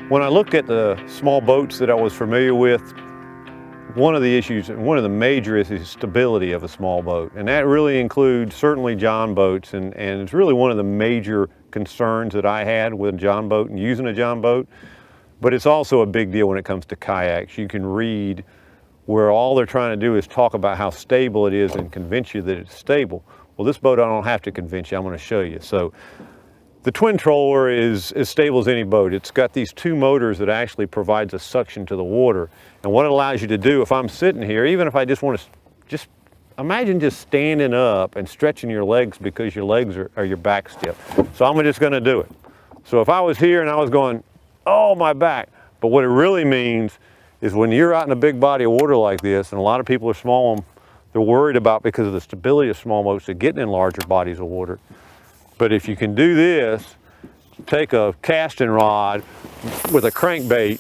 When I looked at the small boats that I was familiar with, one of the issues, one of the major issues is stability of a small boat. And that really includes certainly John boats, and it's really one of the major concerns that I had with a John boat and using a John boat. But it's also a big deal when it comes to kayaks. You can read where all they're trying to do is talk about how stable it is and convince you that it's stable. Well, this boat I don't have to convince you, I'm going to show you. So the twin troller is as stable as any boat. It's got these two motors that actually provides a suction to the water. And what it allows you to do, if I'm sitting here, even if I just want to, just imagine just standing up and stretching your legs because your legs are your back stiff. So I'm just going to do it. So if I was here and I was going, oh, my back. But what it really means is when you're out in a big body of water like this, and a lot of people are small, they're worried about because of the stability of small boats, they're getting in larger bodies of water. But if you can do this, take a casting rod with a crankbait,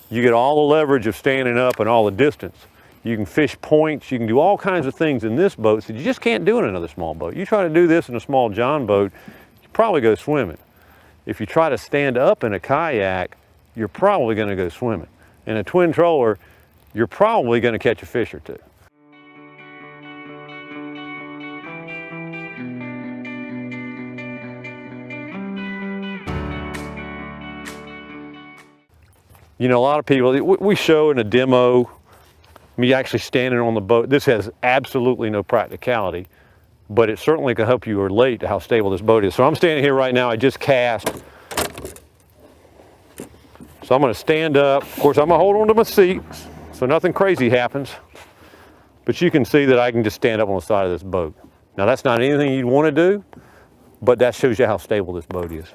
you get all the leverage of standing up and all the distance. You can fish points, you can do all kinds of things in this boat that you just can't do in another small boat. You try to do this in a small John boat, you probably go swimming. If you try to stand up in a kayak, you're probably going to go swimming. In a twin troller, you're probably going to catch a fish or two. You know, a lot of people, we show in a demo me actually standing on the boat. This has absolutely no practicality, but it certainly can help you relate to how stable this boat is. So I'm standing here right now, I just cast. So I'm going to stand up. Of course, I'm going to hold on to my seat so nothing crazy happens. But you can see that I can just stand up on the side of this boat. Now that's not anything you'd want to do, but that shows you how stable this boat is.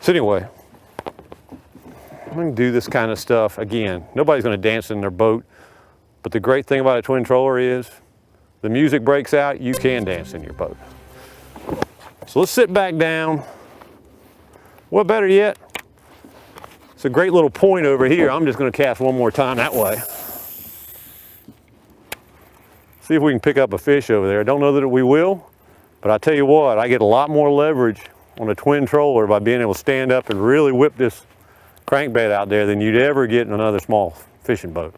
So anyway, I'm going to do this kind of stuff. Again, nobody's going to dance in their boat, but the great thing about a twin troller is the music breaks out, you can dance in your boat. So let's sit back down. Well, better yet, it's a great little point over here. I'm just going to cast one more time that way. See if we can pick up a fish over there. I don't know that we will, but I tell you what, I get a lot more leverage on a twin troller by being able to stand up and really whip this crankbait out there than you'd ever get in another small fishing boat.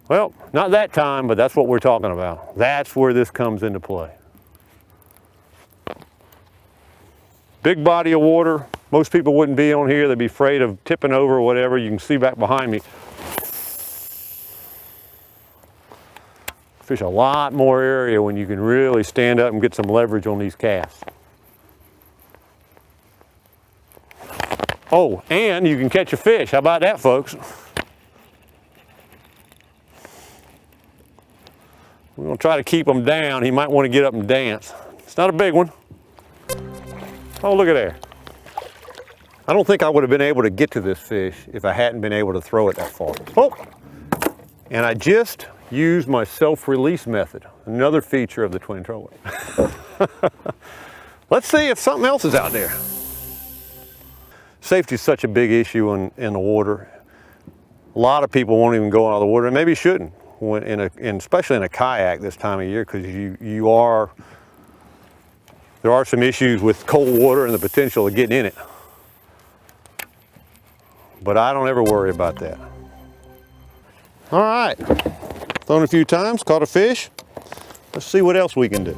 Well, not that time, but that's what we're talking about. That's where this comes into play. Big body of water. Most people wouldn't be on here. They'd be afraid of tipping over or whatever. You can see back behind me. Fish a lot more area when you can really stand up and get some leverage on these casts. Oh, and you can catch a fish. How about that, folks? We're going to try to keep him down. He might want to get up and dance. It's not a big one. Oh, look at there. I don't think I would have been able to get to this fish if I hadn't been able to throw it that far. Oh, and I just used my self-release method, another feature of the twin troller. Let's see if something else is out there. Safety is such a big issue in the water. A lot of people won't even go out of the water, and maybe shouldn't, especially in a kayak this time of year, because there are some issues with cold water and the potential of getting in it. But I don't ever worry about that. All right, thrown a few times, caught a fish. Let's see what else we can do.